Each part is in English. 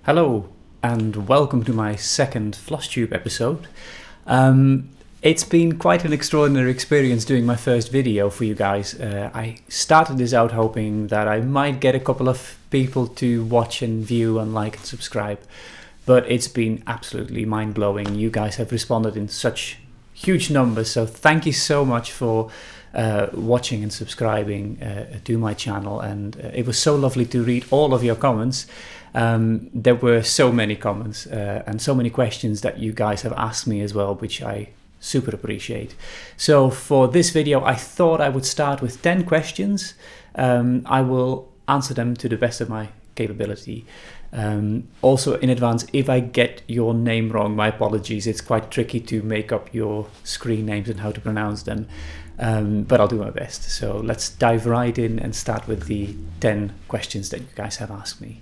Hello and welcome to my second Flosstube episode. It's been quite an extraordinary experience doing my first video for you guys. I started this out hoping that I might get a couple of people to watch and view and like and subscribe, but it's been absolutely mind-blowing. You guys have responded in such huge numbers, so thank you so much for watching and subscribing to my channel, and it was so lovely to read all of your comments. There were so many comments and so many questions that you guys have asked me as well, which I super appreciate. So for this video, I thought I would start with 10 questions. I will answer them to the best of my capability. Also in advance, if I get your name wrong, my apologies. It's quite tricky to make up your screen names and how to pronounce them, but I'll do my best. So let's dive right in and start with the 10 questions that you guys have asked me.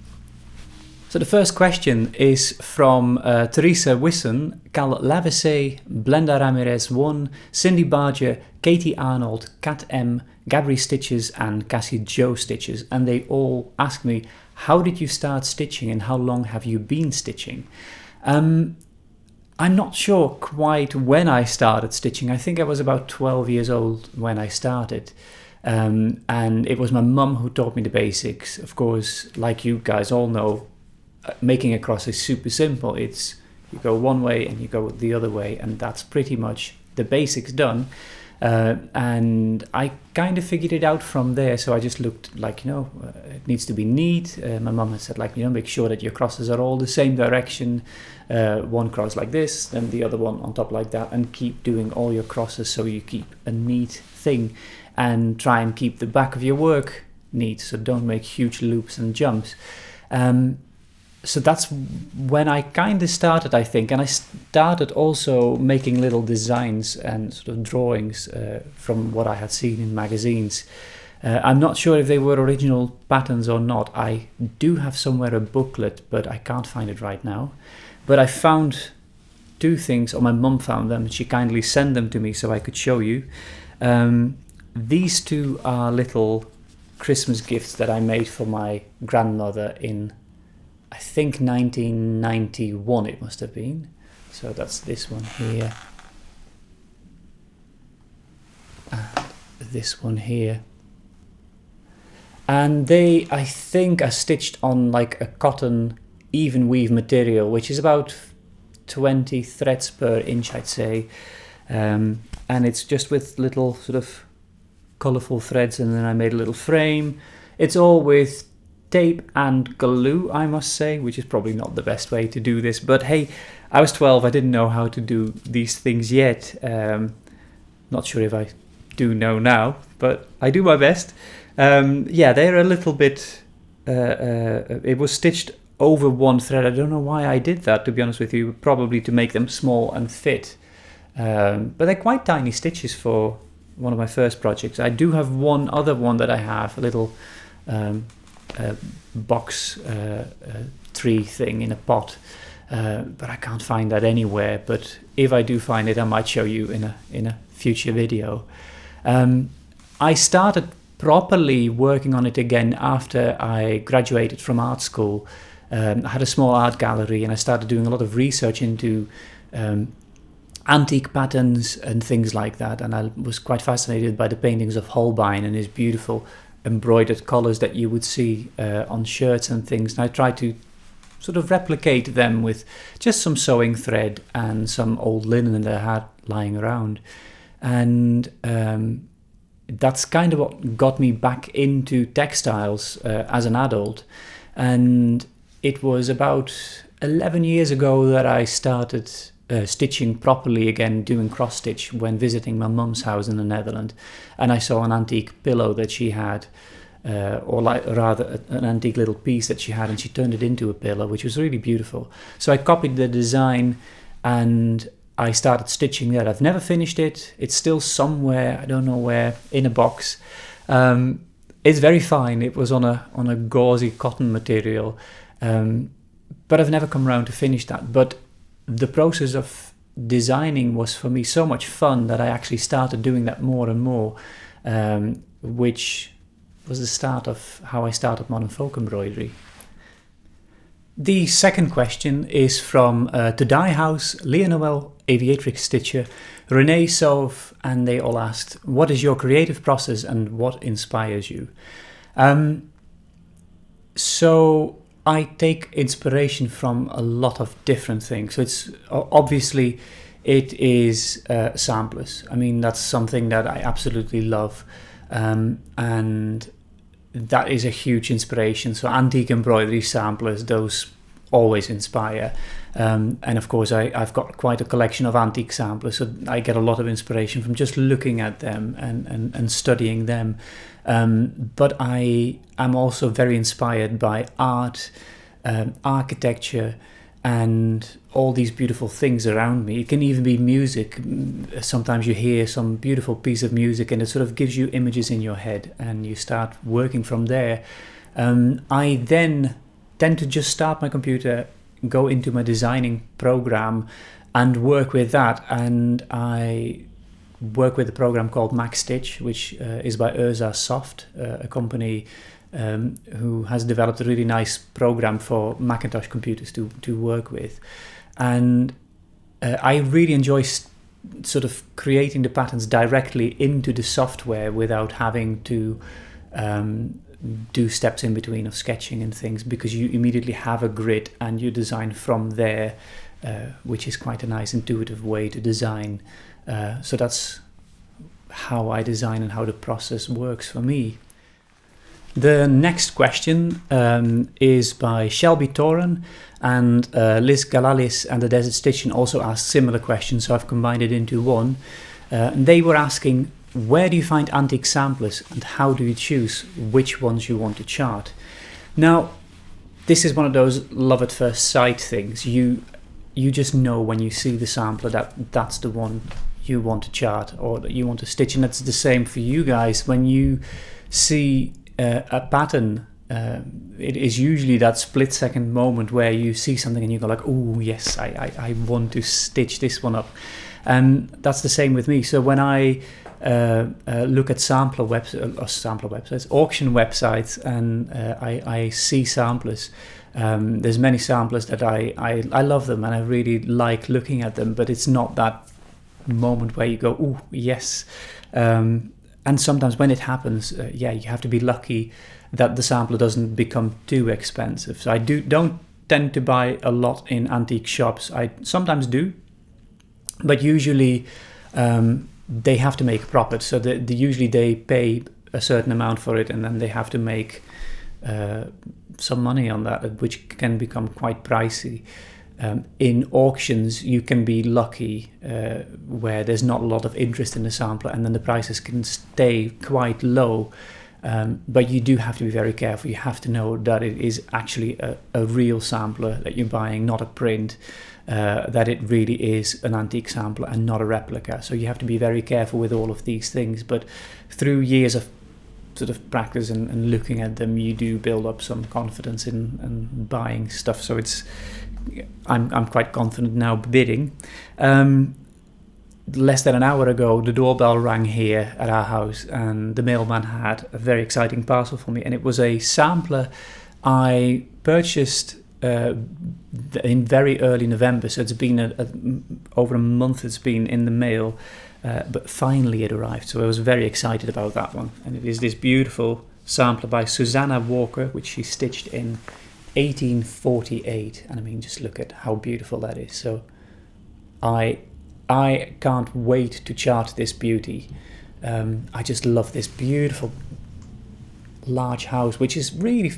So the first question is from Teresa Wisson, Cal Lavesse, Blenda Ramirez 1, Cindy Barger, Katie Arnold, Kat M, Gabri Stitches and Cassie Joe Stitches, and they all ask me, how did you start stitching and how long have you been stitching? I'm not sure quite when I started stitching. I think I was about 12 years old when I started. And it was my mum who taught me the basics. Of course, like you guys all know, making a cross is super simple. It's you go one way and you go the other way, and that's pretty much the basics done. And I kind of figured it out from there. So I just looked like, it needs to be neat. My mum had said, make sure that your crosses are all the same direction. One cross like this, then the other one on top like that, and keep doing all your crosses so you keep a neat thing, and try and keep the back of your work neat. So don't make huge loops and jumps. So that's when I kind of started, I think, and I started also making little designs and sort of drawings from what I had seen in magazines. I'm not sure if they were original patterns or not. I do have somewhere a booklet, but I can't find it right now. But I found two things, or my mum found them. She kindly sent them to me so I could show you. These two are little Christmas gifts that I made for my grandmother in, I think, 1991 it must have been. So that's this one here. And this one here. And they, I think, are stitched on like a cotton even weave material, which is about 20 threads per inch, I'd say. And it's just with little sort of colourful threads, and then I made a little frame. It's all with tape and glue, I must say, which is probably not the best way to do this, but hey, I was 12, I didn't know how to do these things yet. Not sure if I do know now, but I do my best. Yeah, they're a little bit, it was stitched over one thread. I don't know why I did that, to be honest with you, probably to make them small and fit. But they're quite tiny stitches for one of my first projects. I do have one other one that I have, a little box tree thing in a pot, but I can't find that anywhere. But if I do find it, I might show you in a future video. I started properly working on it again after I graduated from art school. I had a small art gallery, and I started doing a lot of research into antique patterns and things like that, and I was quite fascinated by the paintings of Holbein and his beautiful embroidered colors that you would see on shirts and things. And I tried to sort of replicate them with just some sewing thread and some old linen that I had lying around. And that's kind of what got me back into textiles as an adult. And it was about 11 years ago that I started stitching properly again, doing cross stitch when visiting my mum's house in the Netherlands, and I saw an antique pillow that she had, or rather an antique little piece that she had, and she turned it into a pillow, which was really beautiful. So I copied the design and I started stitching that. I've never finished it. It's still somewhere, I don't know where, in a box. It's very fine. It was on a gauzy cotton material, but I've never come around to finish that. But the process of designing was for me so much fun that I actually started doing that more and more, which was the start of how I started Modern Folk Embroidery. The second question is from To Die House, Leonoel, Aviatrix Stitcher, Renee Sov, and they all asked, what is your creative process and what inspires you? So I take inspiration from a lot of different things. So it's obviously it is samplers. I mean, that's something that I absolutely love, and that is a huge inspiration. So antique embroidery samplers, those always inspire. And of course, I've got quite a collection of antique samplers, so I get a lot of inspiration from just looking at them and studying them. But I am also very inspired by art, architecture, and all these beautiful things around me. It can even be music. Sometimes you hear some beautiful piece of music and it sort of gives you images in your head and you start working from there. I then tend to just start my computer, go into my designing program and work with that. And I work with a program called MacStitch, which is by Urza Soft, a company who has developed a really nice program for Macintosh computers to work with. And I really enjoy sort of creating the patterns directly into the software without having to do steps in between of sketching and things, because you immediately have a grid and you design from there, which is quite a nice intuitive way to design. So that's how I design and how the process works for me. The next question is by Shelby Toran, and Liz Galalis and the Desert Stitching also asked similar questions, so I've combined it into one. They were asking, where do you find antique samplers and how do you choose which ones you want to chart? Now, this is one of those love at first sight things. You just know when you see the sampler that that's the one you want to chart or that you want to stitch, and that's the same for you guys. When you see a pattern, it is usually that split-second moment where you see something and you go like, oh yes, I want to stitch this one up. And that's the same with me. So when I look at auction websites, and I see samplers, there's many samplers that I love them and I really like looking at them, but it's not that moment where you go, oh yes. And sometimes when it happens, you have to be lucky that the sampler doesn't become too expensive. So I don't tend to buy a lot in antique shops. I sometimes do, but usually they have to make a profit. So usually they pay a certain amount for it, and then they have to make some money on that, which can become quite pricey. In auctions, you can be lucky where there's not a lot of interest in the sampler, and then the prices can stay quite low. But you do have to be very careful. You have to know that it is actually a real sampler that you're buying, not a print, that it really is an antique sampler and not a replica. So you have to be very careful with all of these things. But through years of sort of practice and looking at them, you do build up some confidence in buying stuff. So I'm quite confident now bidding. Less than an hour ago, the doorbell rang here at our house, and the mailman had a very exciting parcel for me, and it was a sampler I purchased in very early November. So it's been over a month it's been in the mail, but finally it arrived. So I was very excited about that one, and it is this beautiful sampler by Susanna Walker, which she stitched in 1848, and I mean, just look at how beautiful that is. So I can't wait to chart this beauty. I just love this beautiful large house, which is really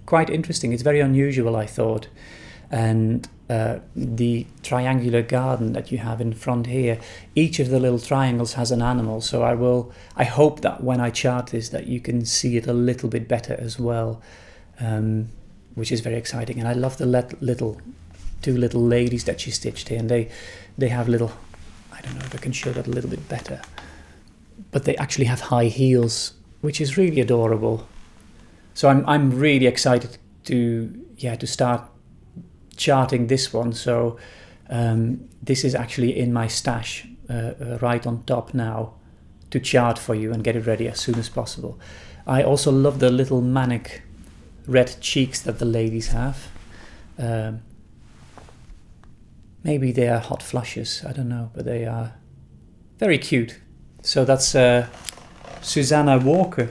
quite interesting. It's very unusual, I thought. And the triangular garden that you have in front here, each of the little triangles has an animal. So I hope that when I chart this, that you can see it a little bit better as well. Which is very exciting. And I love the two little ladies that she stitched here, and they have little, I don't know if I can show that a little bit better, but they actually have high heels, which is really adorable. So I'm really excited to start charting this one. So this is actually in my stash right on top now to chart for you and get it ready as soon as possible. I also love the little manic red cheeks that the ladies have. Maybe they are hot flushes, I don't know, but they are very cute. So that's Susanna Walker.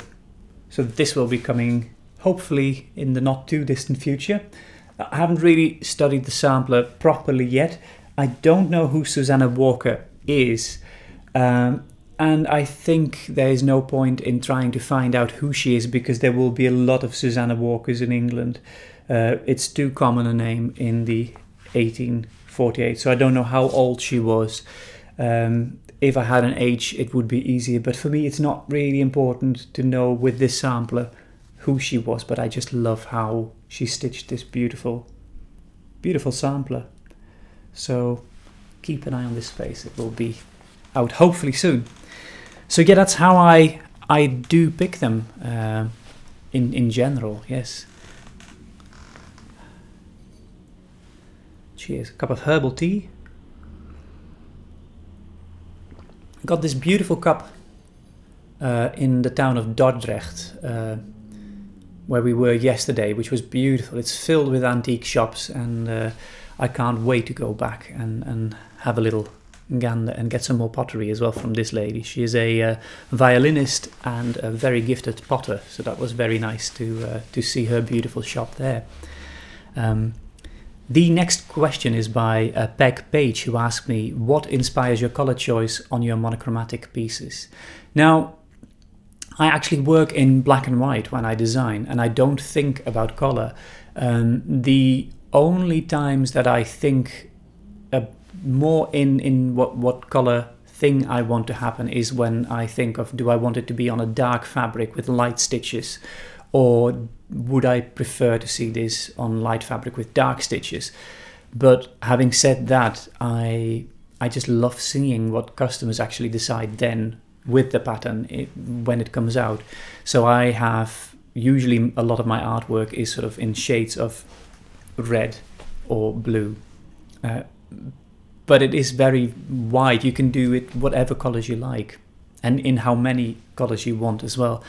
So this will be coming hopefully in the not too distant future. I haven't really studied the sampler properly yet. I don't know who Susanna Walker is, and I think there is no point in trying to find out who she is, because there will be a lot of Susanna Walkers in England. It's too common a name in the 1848, so I don't know how old she was. If I had an age, it would be easier, but for me it's not really important to know with this sampler who she was, but I just love how she stitched this beautiful sampler. So keep an eye on this space, it will be out hopefully soon. So yeah, that's how I do pick them in general, yes. Cheers, a cup of herbal tea. I got this beautiful cup in the town of Dordrecht, where we were yesterday, which was beautiful. It's filled with antique shops, and I can't wait to go back and have a little gander and get some more pottery as well from this lady. She is a violinist and a very gifted potter, so that was very nice to see her beautiful shop there. The next question is by Peg Page, who asked me, what inspires your color choice on your monochromatic pieces? Now, I actually work in black and white when I design, and I don't think about color. The only times that I think more in what color thing I want to happen is when I think of, do I want it to be on a dark fabric with light stitches, or would I prefer to see this on light fabric with dark stitches? But having said that, I just love seeing what customers actually decide then with the pattern when it comes out. So I have, usually a lot of my artwork is sort of in shades of red or blue. But it is very wide. You can do it whatever colors you like, and in how many colors you want as well.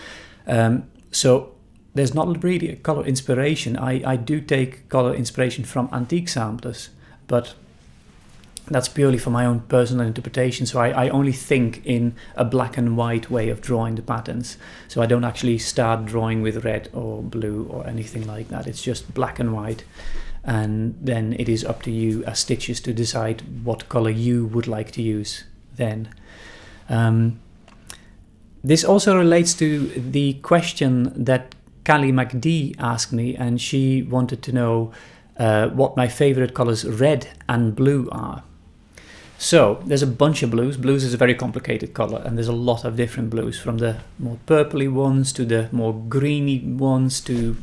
So there's not really a color inspiration. I do take color inspiration from antique samplers, but that's purely for my own personal interpretation. So I only think in a black and white way of drawing the patterns. So I don't actually start drawing with red or blue or anything like that. It's just black and white. And then it is up to you as stitches to decide what color you would like to use then. This also relates to the question that Callie McD asked me, and she wanted to know what my favorite colors red and blue are. So there's a bunch of blues. Blues is a very complicated color, and there's a lot of different blues, from the more purpley ones to the more greeny ones to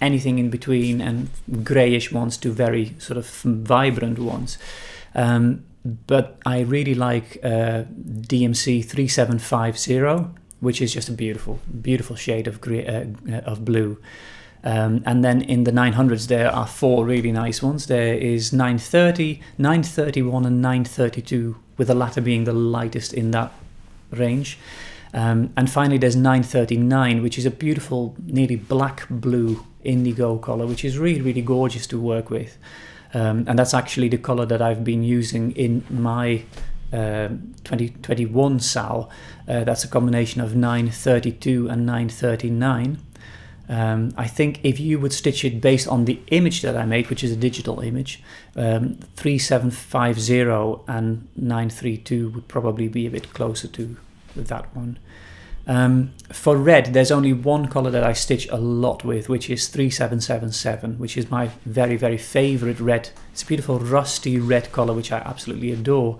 anything in between, and grayish ones to very sort of vibrant ones. But I really like DMC 3750, which is just a beautiful shade of blue. And then in the 900s there are four really nice ones. There is 930, 931 and 932, with the latter being the lightest in that range. And finally there's 939, which is a beautiful nearly black blue indigo color, which is really, really gorgeous to work with. And that's actually the color that I've been using in my 2021 SAL. That's a combination of 932 and 939. I think if you would stitch it based on the image that I made, which is a digital image, 3750 and 932 would probably be a bit closer to that one. For red, there's only one color that I stitch a lot with, which is 3777, which is my very, very favorite red. It's a beautiful rusty red color, which I absolutely adore.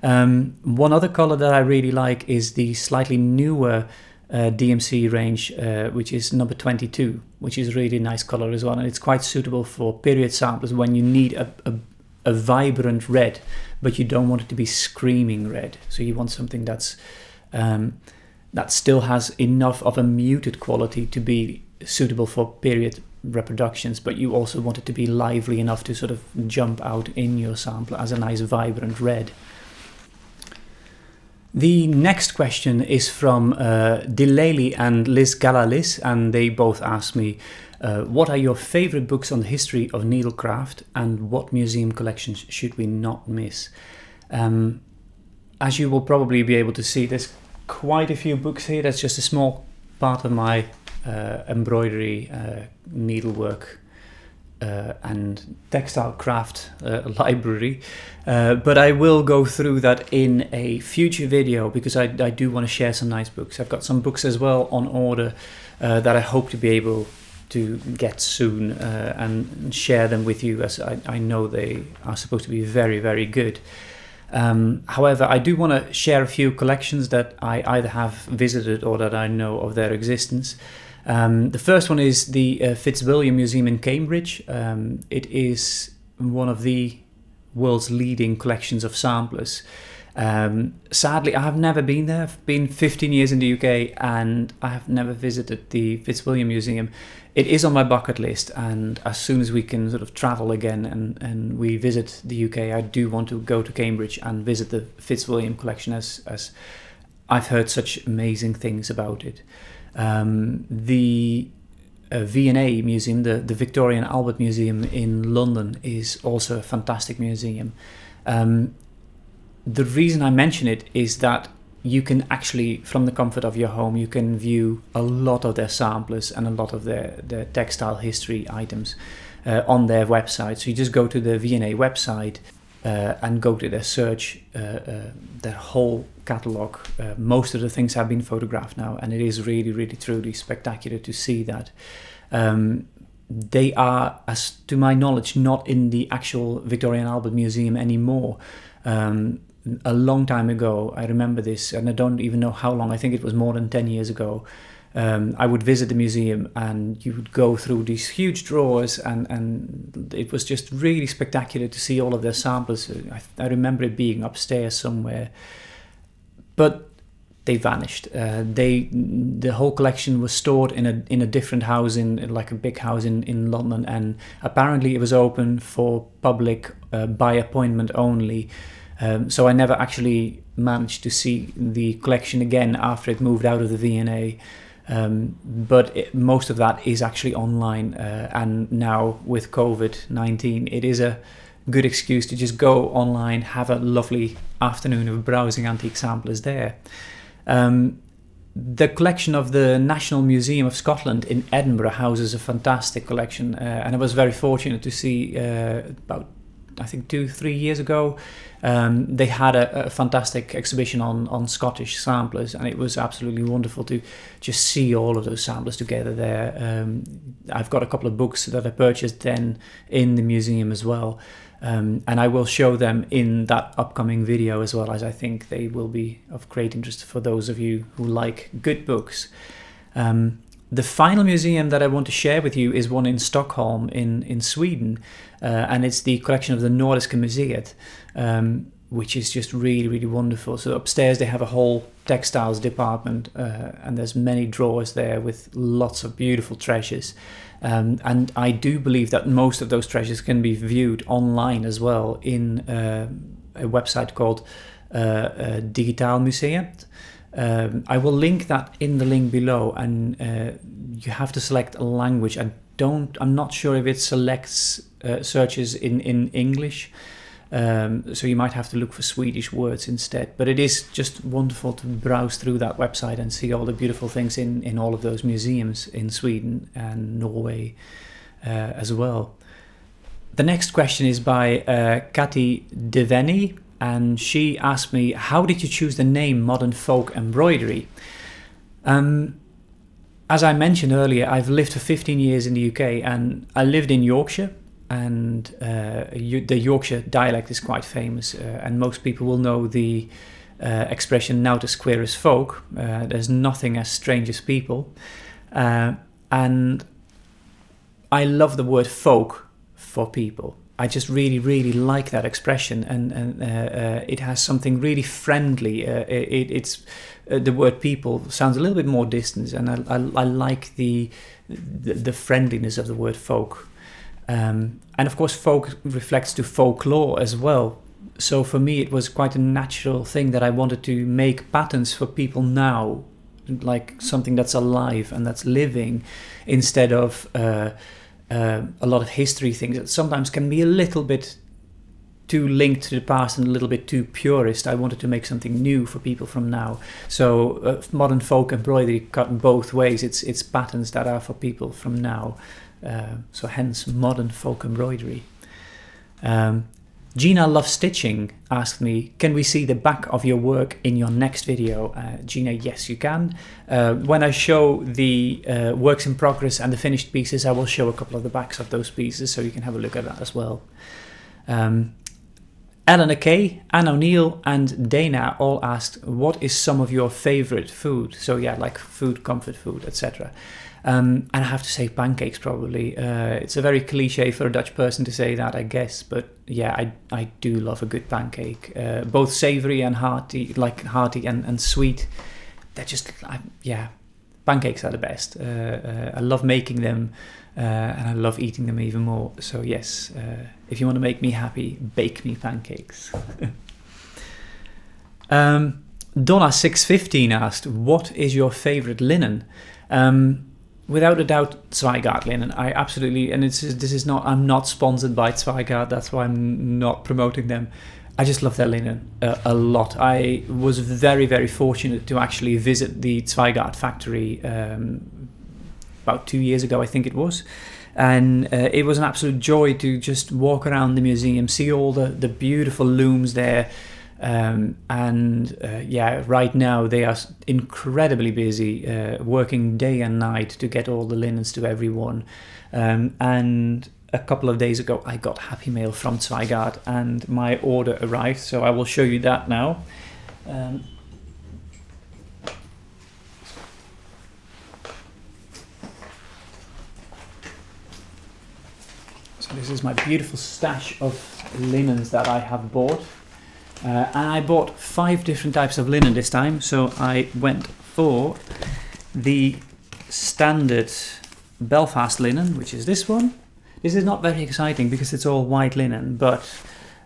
One other color that I really like is the slightly newer DMC range, which is number 22, which is a really nice color as well, and it's quite suitable for period samplers when you need a vibrant red, but you don't want it to be screaming red. So you want something that's that still has enough of a muted quality to be suitable for period reproductions, but you also want it to be lively enough to sort of jump out in your sample as a nice vibrant red. The next question is from Delali and Liz Galalis, and they both asked me What are your favorite books on the history of needlecraft, and what museum collections should we not miss? As you will probably be able to see, there's quite a few books here. That's just a small part of my embroidery, needlework and textile craft library, but I will go through that in a future video because I do want to share some nice books. I've got some books as well on order that I hope to be able to get soon and share them with you, as I know they are supposed to be very, very good. However, I do want to share a few collections that I either have visited or that I know of their existence. The first one is the Fitzwilliam Museum in Cambridge. It is one of the world's leading collections of samplers. Sadly, I have never been there. I've been 15 years in the UK and I have never visited the Fitzwilliam Museum. It is on my bucket list, and as soon as we can sort of travel again and we visit the UK, I do want to go to Cambridge and visit the Fitzwilliam collection, as I've heard such amazing things about it. The V&A Museum, the Victoria and Albert Museum in London, is also a fantastic museum. The reason I mention it is that you can actually, from the comfort of your home, you can view a lot of their samplers and a lot of their textile history items on their website. So you just go to the V&A website and go to their search, their whole catalogue. Most of the things have been photographed now, and it is really, really, truly spectacular to see that. They are, as to my knowledge, not in the actual Victoria and Albert Museum anymore. A long time ago, I remember this, and I don't even know how long, I think it was more than 10 years ago, I would visit the museum and you would go through these huge drawers, and it was just really spectacular to see all of their samples. I remember it being upstairs somewhere, but they vanished. The whole collection was stored in a different house, in like a big house in London, and apparently it was open for public by appointment only. So I never actually managed to see the collection again after it moved out of the V&A. But most of that is actually online. And now with COVID-19, it is a good excuse to just go online, have a lovely afternoon of browsing antique samplers there. The collection of the National Museum of Scotland in Edinburgh houses a fantastic collection. And I was very fortunate to see about, I think 2-3 years ago, they had a fantastic exhibition on Scottish samplers, and it was absolutely wonderful to just see all of those samplers together there. I've got a couple of books that I purchased then in the museum as well, and I will show them in that upcoming video as well, as I think they will be of great interest for those of you who like good books. The final museum that I want to share with you is one in Stockholm in Sweden, and it's the collection of the Nordiska Museet, which is just really, really wonderful. So upstairs they have a whole textiles department, and there's many drawers there with lots of beautiful treasures. And I do believe that most of those treasures can be viewed online as well in a website called Digitaal Museet. I will link that in the link below, and you have to select a language. I'm not sure if it selects searches in English, so you might have to look for Swedish words instead. But it is just wonderful to browse through that website and see all the beautiful things in all of those museums in Sweden and Norway as well. The next question is by Kati Deveni, and she asked me, how did you choose the name Modern Folk Embroidery? As I mentioned earlier, I've lived for 15 years in the UK, and I lived in Yorkshire, and the Yorkshire dialect is quite famous, and most people will know the expression "Naught as queer as folk." There's nothing as strange as people, and I love the word folk for people. I just really, really like that expression, and it has something really friendly. It's the word "people" sounds a little bit more distant, and I like the friendliness of the word "folk." And of course, folk reflects to folklore as well. So for me, it was quite a natural thing that I wanted to make patterns for people now like something that's alive and that's living, instead of a lot of history things that sometimes can be a little bit too linked to the past and a little bit too purist. I wanted to make something new for people from now. So modern folk embroidery cut both ways. It's patterns that are for people from now. So hence modern folk embroidery. Gina Loves Stitching asked me, can we see the back of your work in your next video? Gina, yes you can. When I show the works in progress and the finished pieces, I will show a couple of the backs of those pieces, so you can have a look at that as well. Eleanor Kay, Anne O'Neill and Dana all asked, what is some of your favorite food? So yeah, like food, comfort food, etc. And I have to say pancakes probably. It's a very cliche for a Dutch person to say that, I guess, but yeah, I do love a good pancake. Both savory and hearty, and sweet. They're just, yeah, pancakes are the best. I love making them, and I love eating them even more. So yes, if you want to make me happy, bake me pancakes. Donna615 asked, what is your favorite linen? Without a doubt, Zweigart linen. I absolutely, and I'm not sponsored by Zweigart, that's why I'm not promoting them. I just love their linen a lot. I was very, very fortunate to actually visit the Zweigart factory about 2 years ago, I think it was. And it was an absolute joy to just walk around the museum, see all the beautiful looms there. Yeah, right now they are incredibly busy, working day and night to get all the linens to everyone. And a couple of days ago I got Happy Mail from Zweigart and my order arrived, so I will show you that now. So this is my beautiful stash of linens that I have bought. And I bought 5 different types of linen this time, so I went for the standard Belfast linen, which is this one. This is not very exciting because it's all white linen, but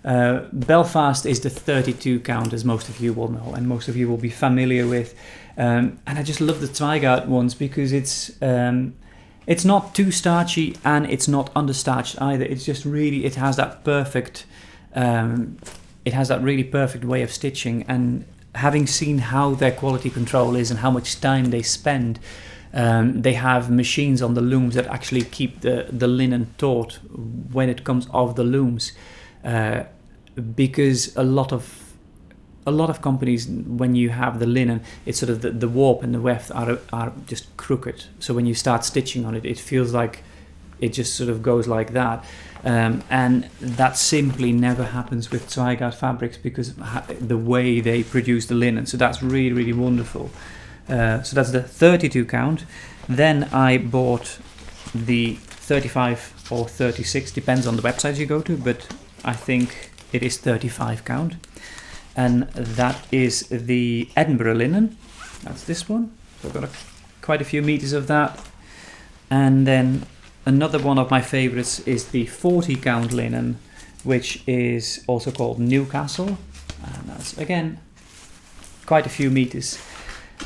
Belfast is the 32 count, as most of you will know, and most of you will be familiar with. And I just love the Zweigart ones because it's not too starchy and it's not understarched either. It's just really, it has that perfect... It has that really perfect way of stitching, and having seen how their quality control is and how much time they spend, they have machines on the looms that actually keep the linen taut when it comes off the looms, because a lot of companies, when you have the linen, it's sort of the warp and the weft are just crooked. So when you start stitching on it, it feels like it just sort of goes like that. And that simply never happens with Zweigart fabrics because the way they produce the linen. So that's really, really wonderful. So that's the 32 count. Then I bought the 35 or 36, depends on the websites you go to, but I think it is 35 count. And that is the Edinburgh linen. That's this one. So I've got quite a few meters of that. And then another one of my favorites is the 40 count linen, which is also called Newcastle, and that's again quite a few meters.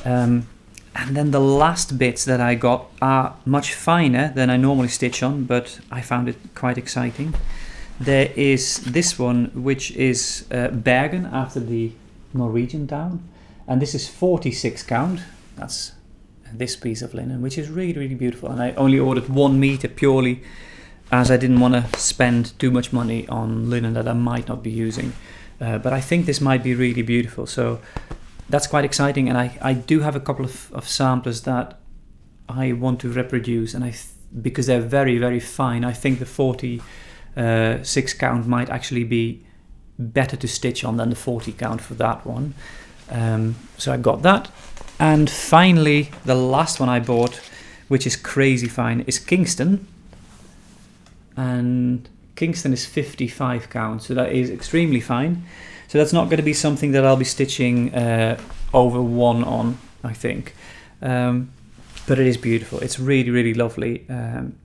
And then the last bits that I got are much finer than I normally stitch on, but I found it quite exciting. There is this one, which is Bergen, after the Norwegian town, and this is 46 count. That's this piece of linen, which is really, really beautiful, and I only ordered 1 meter purely as I didn't want to spend too much money on linen that I might not be using, but I think this might be really beautiful, so that's quite exciting. And I do have a couple of samplers that I want to reproduce, and because they're very, very fine, I think the 46 count might actually be better to stitch on than the 40 count for that one. So I got that. And finally, the last one I bought, which is crazy fine, is Kingston. And Kingston is 55 count, so that is extremely fine. So that's not going to be something that I'll be stitching over one on, I think. But it is beautiful. It's really, really lovely. And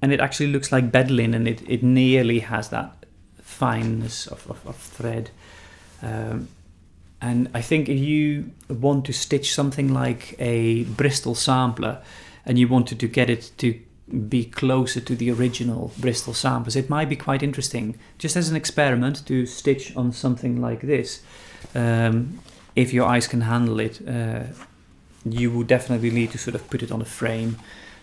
it actually looks like bed linen. It nearly has that fineness of thread. And I think if you want to stitch something like a Bristol sampler and you wanted to get it to be closer to the original Bristol samplers, it might be quite interesting, just as an experiment, to stitch on something like this. If your eyes can handle it, you would definitely need to sort of put it on a frame.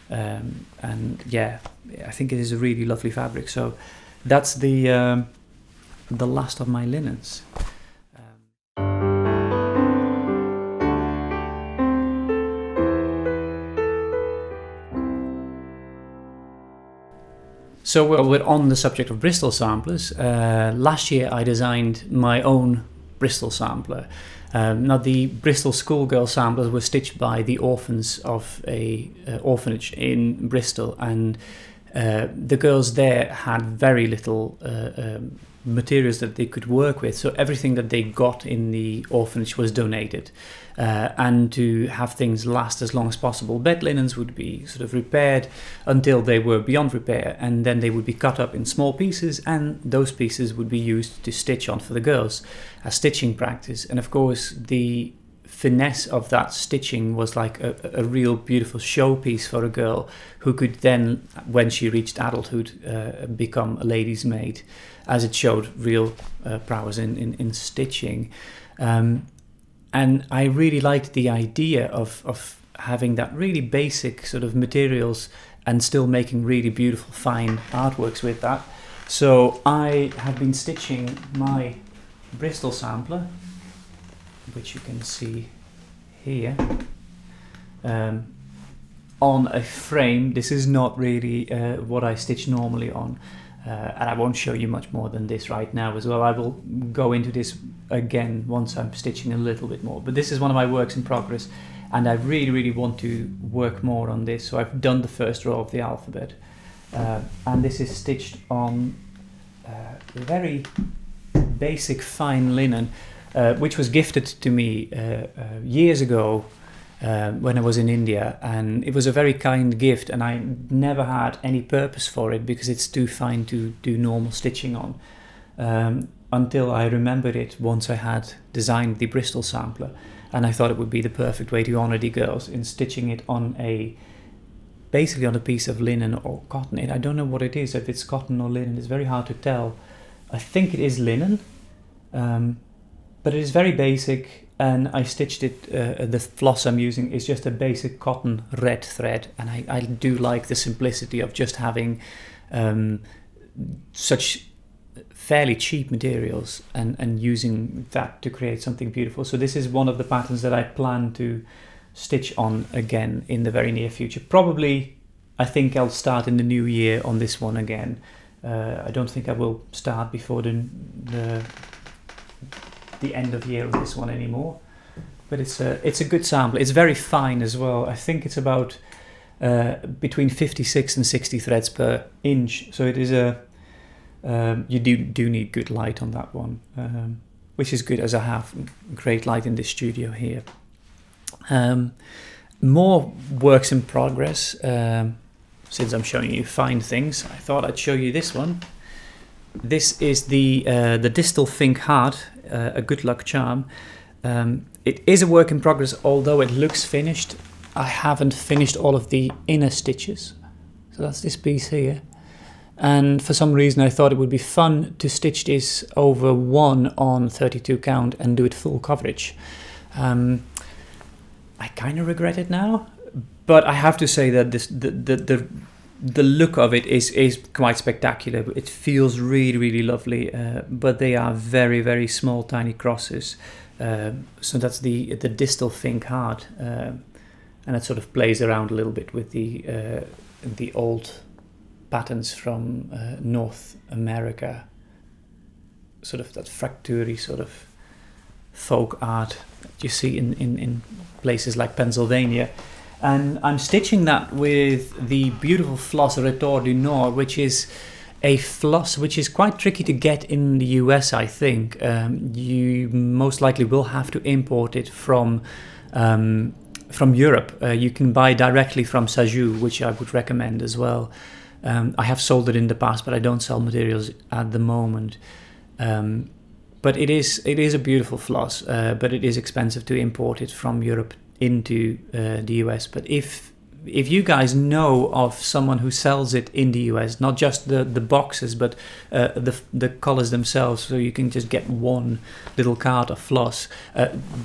And yeah, I think it is a really lovely fabric. So that's the last of my linens. So we're on the subject of Bristol samplers. Last year I designed my own Bristol sampler. Now the Bristol schoolgirl samplers were stitched by the orphans of a orphanage in Bristol, and the girls there had very little materials that they could work with, so everything that they got in the orphanage was donated. And to have things last as long as possible, bed linens would be sort of repaired until they were beyond repair, and then they would be cut up in small pieces, and those pieces would be used to stitch on for the girls as stitching practice. And of course the finesse of that stitching was like a real beautiful showpiece for a girl who could then, when she reached adulthood, become a lady's maid, as it showed real prowess in stitching. And I really liked the idea of having that really basic sort of materials and still making really beautiful fine artworks with that. So I have been stitching my Bristol sampler, which you can see here, on a frame. This is not really what I stitch normally on, and I won't show you much more than this right now as well. I will go into this again once I'm stitching a little bit more, but this is one of my works in progress, and I really want to work more on this. So I've done the first row of the alphabet, and this is stitched on very basic fine linen, which was gifted to me years ago when I was in India, and it was a very kind gift, and I never had any purpose for it because it's too fine to do normal stitching on, until I remembered it once I had designed the Bristol sampler, and I thought it would be the perfect way to honor the girls in stitching it on basically on a piece of linen or cotton. I don't know what it is, if it's cotton or linen, it's very hard to tell. I think it is linen, but it is very basic, and I stitched it, the floss I'm using is just a basic cotton red thread, and I do like the simplicity of just having such fairly cheap materials and using that to create something beautiful. So this is one of the patterns that I plan to stitch on again in the very near future. Probably, I think I'll start in the new year on this one again. I don't think I will start before the end of year of this one anymore, but it's a good sample. It's very fine as well. I think it's about between 56 and 60 threads per inch, so it is you do need good light on that one, which is good, as I have great light in this studio here. More works in progress. Since I'm showing you fine things, I thought I'd show you this one. This is the Distal Think Hard, a good luck charm. It is a work in progress, although it looks finished. I haven't finished all of the inner stitches. So that's this piece here. And for some reason I thought it would be fun to stitch this over 1 on 32 count and do it full coverage. I kind of regret it now, but I have to say that the look of it is quite spectacular. It feels really lovely, but they are very small tiny crosses. So that's the Distal Think Hard, and it sort of plays around a little bit with the old patterns from North America, sort of that fractury sort of folk art that you see in places like Pennsylvania. And I'm stitching that with the beautiful floss Retors du Nord, which is a floss which is quite tricky to get in the US, I think. You most likely will have to import it from Europe. You can buy directly from Sajou, which I would recommend as well. I have sold it in the past, but I don't sell materials at the moment. But it is a beautiful floss, but it is expensive to import it from Europe into the US. But if you guys know of someone who sells it in the US, not just the boxes, but the colors themselves, so you can just get one little card of floss,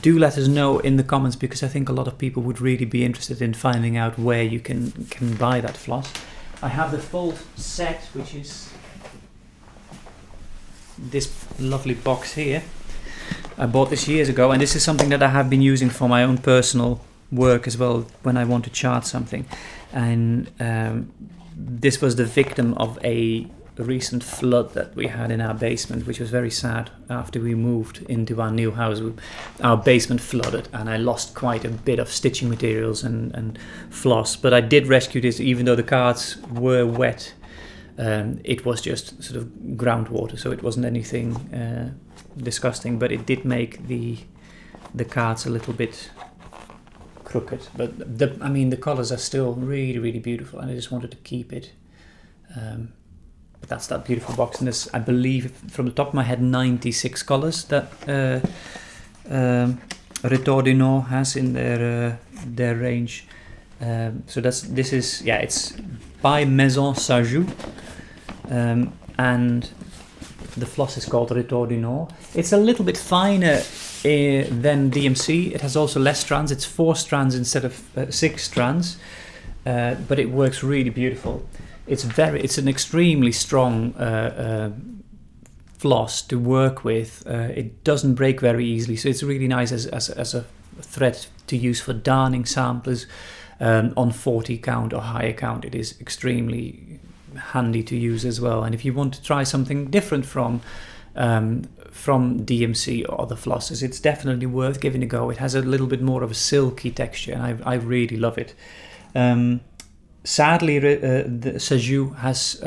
do let us know in the comments, because I think a lot of people would really be interested in finding out where you can buy that floss. I have the full set, which is this lovely box here. I bought this years ago, and this is something that I have been using for my own personal work as well when I want to chart something. And this was the victim of a recent flood that we had in our basement, which was very sad. After we moved into our new house, our basement flooded, and I lost quite a bit of stitching materials and floss. But I did rescue this, even though the cards were wet. It was just sort of groundwater, so it wasn't anything disgusting, but it did make the cards a little bit crooked. But the colors are still really, really beautiful, and I just wanted to keep it. But that's that beautiful box, and there's, I believe, from the top of my head, 96 colors that Retors du Nord has in their range. So it's by Maison Sajou, and the floss is called Retors du Nord. It's a little bit finer than DMC. It has also less strands. It's 4 strands instead of 6 strands, but it works really beautiful. It's an extremely strong floss to work with. It doesn't break very easily, so it's really nice as a thread to use for darning samplers. On 40 count or higher count, it is extremely handy to use as well. And if you want to try something different from DMC or other flosses, it's definitely worth giving a go. It has a little bit more of a silky texture, and I really love it. Sadly, the Sajou has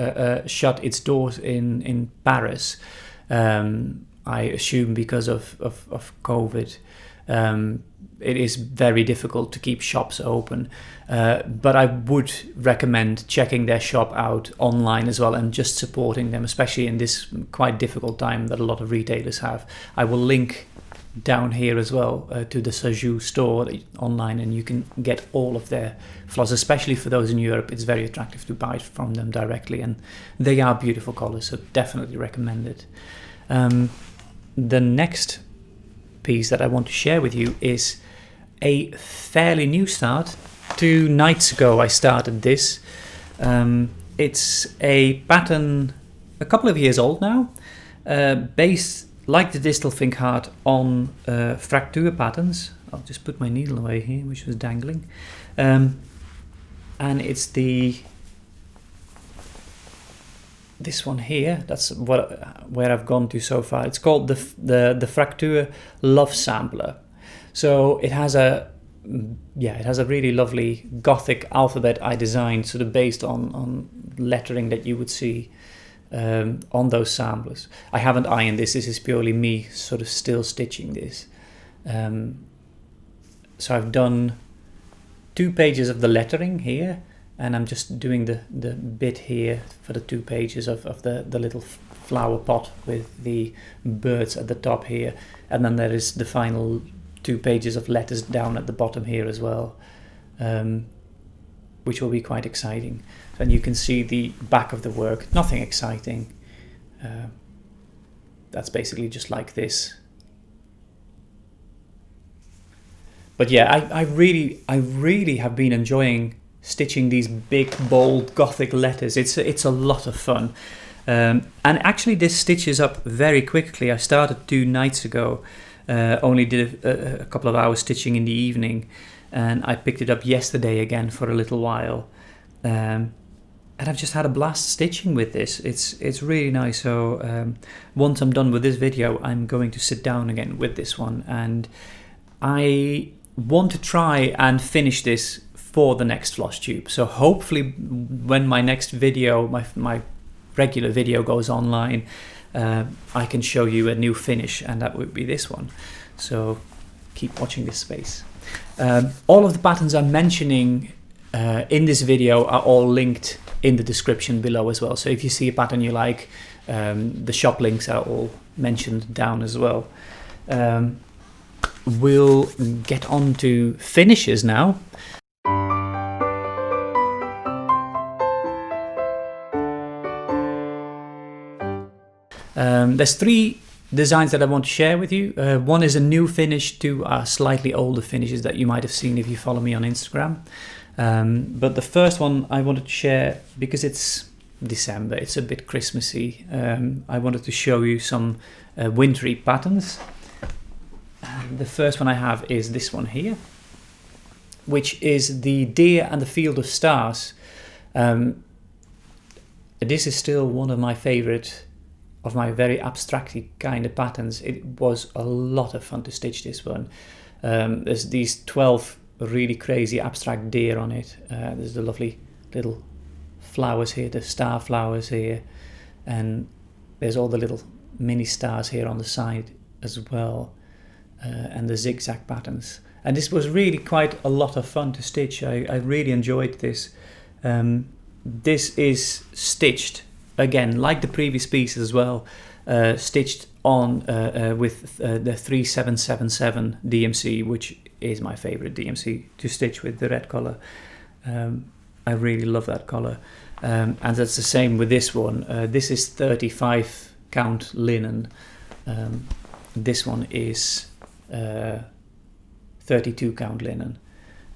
shut its doors in Paris. I assume because of COVID. It is very difficult to keep shops open, but I would recommend checking their shop out online as well, and just supporting them, especially in this quite difficult time that a lot of retailers have. I will link down here as well to the Sajou store online, and you can get all of their floss, especially for those in Europe. It's very attractive to buy from them directly, and they are beautiful colors, so definitely recommend it. The next piece that I want to share with you is a fairly new start. 2 nights ago I started this. It's a pattern a couple of years old now, based like the Distelfink heart on fracture patterns. I'll just put my needle away here, which was dangling, and it's this one here. That's where I've gone to so far. It's called the Fracture Love Sampler. So it has a really lovely Gothic alphabet I designed, sort of based on lettering that you would see on those samplers. I haven't ironed this. This is purely me sort of still stitching this. So I've done 2 pages of the lettering here, and I'm just doing the bit here for the 2 pages of the little flower pot with the birds at the top here, and then there is the final 2 pages of letters down at the bottom here as well, which will be quite exciting. And you can see the back of the work. Nothing exciting. That's basically just like this. But yeah, I really have been enjoying stitching these big, bold Gothic letters. It's a lot of fun. And actually this stitches up very quickly. I started 2 nights ago, only did a couple of hours stitching in the evening, and I picked it up yesterday again for a little while. And I've just had a blast stitching with this. It's really nice. So once I'm done with this video, I'm going to sit down again with this one, and I want to try and finish this for the next Flosstube. So hopefully when my next video, my regular video goes online, I can show you a new finish, and that would be this one. So keep watching this space. All of the patterns I'm mentioning in this video are all linked in the description below as well. So if you see a pattern you like, The shop links are all mentioned down as well. We'll get on to finishes now. There's 3 designs that I want to share with you. One is a new finish, 2 are slightly older finishes that you might have seen if you follow me on Instagram. But the first one I wanted to share, because it's December, it's a bit Christmassy. I wanted to show you some wintry patterns. The first one I have is this one here, which is the Deer and the Field of Stars. This is still one of my favorite, of my very abstracty kind of patterns. It was a lot of fun to stitch this one. There's these 12 really crazy abstract deer on it. There's the lovely little flowers here, the star flowers here, and there's all the little mini stars here on the side as well, and the zigzag patterns. And this was really quite a lot of fun to stitch. I really enjoyed this. This is stitched again like the previous piece as well, stitched on with the 3777 DMC, which is my favorite DMC to stitch with, the red color. I really love that color. And that's the same with this one. This is 35 count linen. This one is 32 count linen.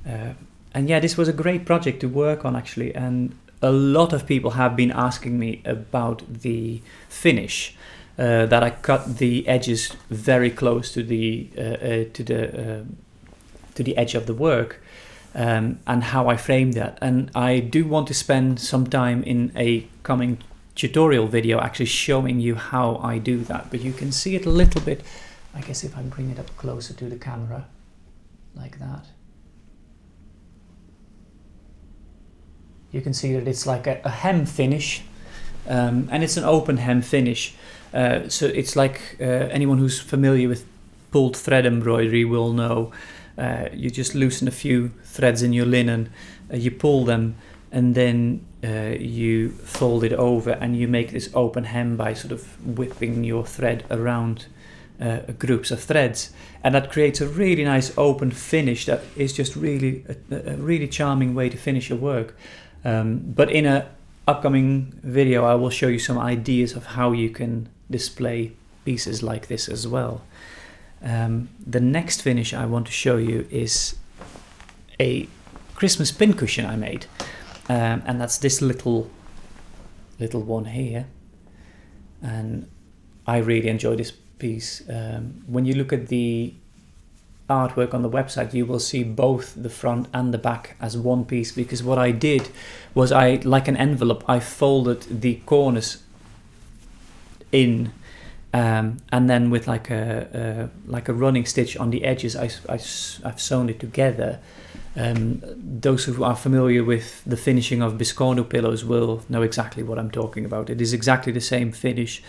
And yeah, this was a great project to work on actually, and a lot of people have been asking me about the finish, that I cut the edges very close to the edge of the work, and how I framed that. And I do want to spend some time in a coming tutorial video actually showing you how I do that, but you can see it a little bit, I guess, if I bring it up closer to the camera like that. You can see that it's like a hem finish, and it's an open hem finish. So it's like anyone who's familiar with pulled thread embroidery will know. You just loosen a few threads in your linen, you pull them, and then you fold it over, and you make this open hem by sort of whipping your thread around groups of threads, and that creates a really nice open finish that is just really a really charming way to finish your work. But in an upcoming video I will show you some ideas of how you can display pieces like this as well. The next finish I want to show you is a Christmas pincushion I made, and that's this little one here, and I really enjoy this piece. When you look at the artwork on the website, you will see both the front and the back as one piece, because what I did was, like an envelope, I folded the corners in, and then with like a running stitch on the edges, I've sewn it together. Those who are familiar with the finishing of Biscornu pillows will know exactly what I'm talking about. It is exactly the same finish,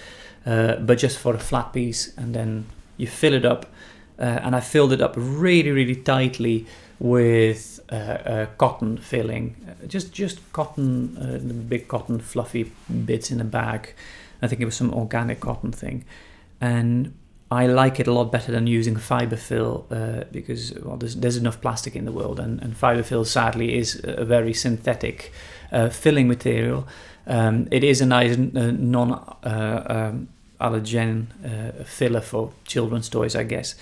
but just for a flat piece, and then you fill it up. And I filled it up really tightly with cotton filling, just cotton, big cotton fluffy bits in a bag. I think it was some organic cotton thing, and I like it a lot better than using fiber fill, because, well, there's enough plastic in the world, and fiber fill sadly is a very synthetic filling material. It is a nice non-allergen filler for children's toys, I guess.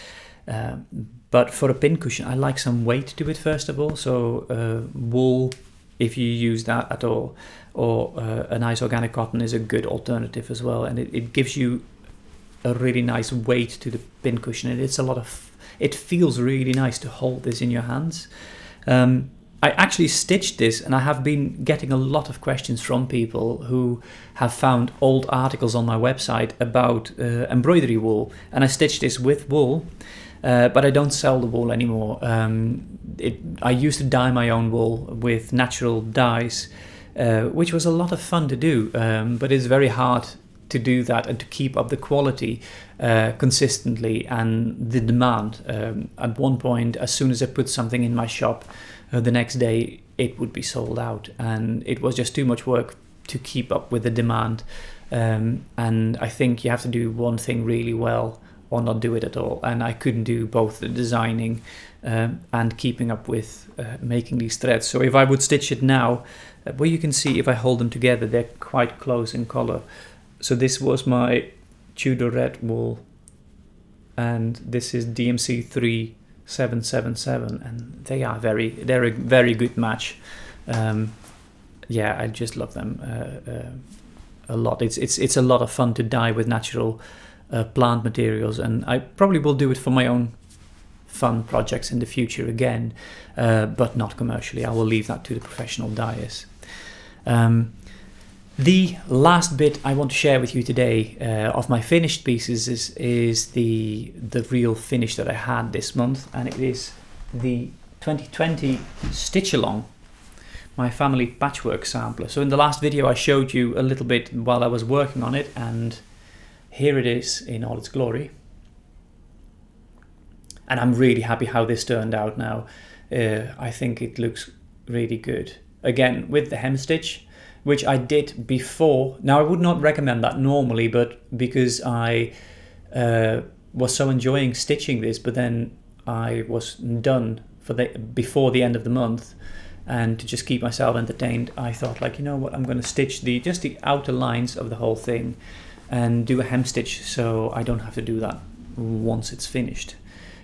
But for a pincushion, I like some weight to it first of all. So wool, if you use that at all, or a nice organic cotton is a good alternative as well, and it gives you a really nice weight to the pincushion, and it feels really nice to hold this in your hands. I actually stitched this, and I have been getting a lot of questions from people who have found old articles on my website about embroidery wool, and I stitched this with wool. But I don't sell the wool anymore. I used to dye my own wool with natural dyes, which was a lot of fun to do, but it's very hard to do that and to keep up the quality consistently and the demand. At one point, as soon as I put something in my shop, the next day it would be sold out, and it was just too much work to keep up with the demand. and I think you have to do one thing really well or not do it at all, and I couldn't do both the designing and keeping up with making these threads. So if I would stitch it now, well, you can see if I hold them together they're quite close in color. So this was my Tudor red wool, and this is DMC 3777, and they're a very good match. Yeah, I just love them a lot. It's a lot of fun to dye with natural plant materials, and I probably will do it for my own fun projects in the future again, but not commercially. I will leave that to the professional dyers. The last bit I want to share with you today of my finished pieces is the real finish that I had this month, and it is the 2020 Stitch Along, my family patchwork sampler. So in the last video I showed you a little bit while I was working on it, and here it is in all its glory. And I'm really happy how this turned out now. I think it looks really good. Again, with the hem stitch, which I did before. Now, I would not recommend that normally, but because I was so enjoying stitching this, but then I was done before the end of the month, and to just keep myself entertained, I thought, like, you know what, I'm going to stitch just the outer lines of the whole thing and do a hem stitch, so I don't have to do that once it's finished.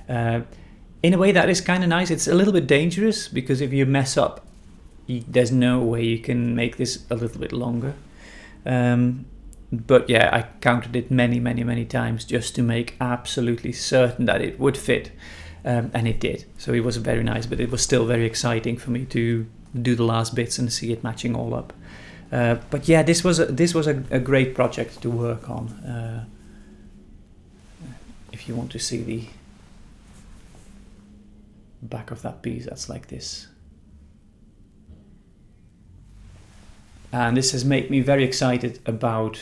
In a way, that is kind of nice. It's a little bit dangerous, because if you mess up, there's no way you can make this a little bit longer. But yeah, I counted it many times just to make absolutely certain that it would fit, and it did. So it was very nice, but it was still very exciting for me to do the last bits and see it matching all up. But yeah, this was a great project to work on. If you want to see the back of that piece, that's like this. And this has made me very excited about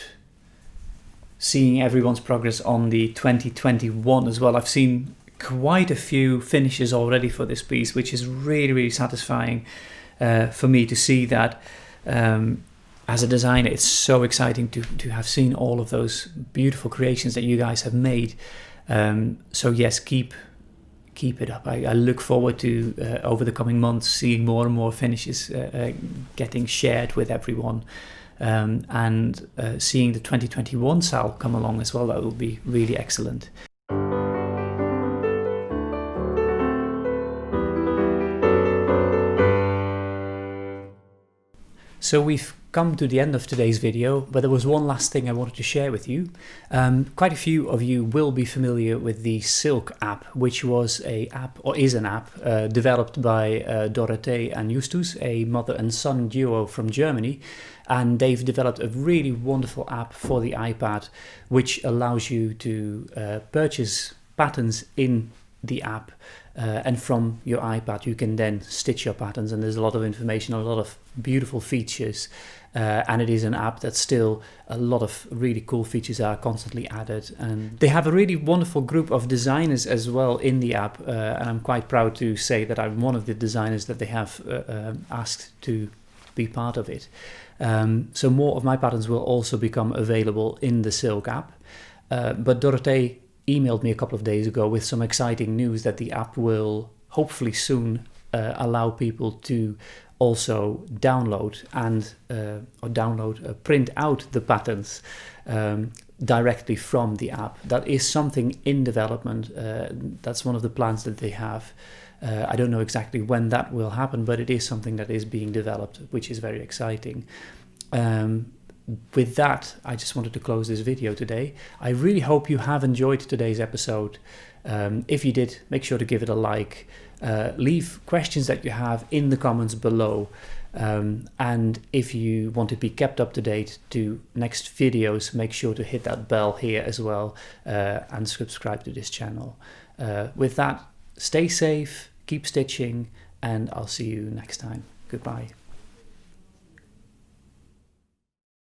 seeing everyone's progress on the 2021 as well. I've seen quite a few finishes already for this piece, which is really satisfying for me to see that. As a designer, it's so exciting to have seen all of those beautiful creations that you guys have made. So yes, keep it up. I look forward to over the coming months seeing more and more finishes getting shared with everyone, and seeing the 2021 sal come along as well. That will be really excellent. So we've come to the end of today's video, but there was one last thing I wanted to share with you. Quite a few of you will be familiar with the Silk app, which was a app, or is an app, developed by Dorothee and Justus, a mother and son duo from Germany, and they've developed a really wonderful app for the iPad, which allows you to purchase patterns in the app, and from your iPad you can then stitch your patterns, and there's a lot of information, a lot of beautiful features, and it is an app that still a lot of really cool features are constantly added, and they have a really wonderful group of designers as well in the app, and I'm quite proud to say that I'm one of the designers that they have asked to be part of it. So more of my patterns will also become available in the Silk app, but Dorothee emailed me a couple of days ago with some exciting news that the app will hopefully soon allow people to also download and print out the patterns directly from the app. That is something in development. That's one of the plans that they have. I don't know exactly when that will happen, but it is something that is being developed, which is very exciting. With that, I just wanted to close this video today. I really hope you have enjoyed today's episode. If you did, make sure to give it a like. Leave questions that you have in the comments below. And if you want to be kept up to date to next videos, make sure to hit that bell here as well, and subscribe to this channel. With that, stay safe, keep stitching, and I'll see you next time. Goodbye.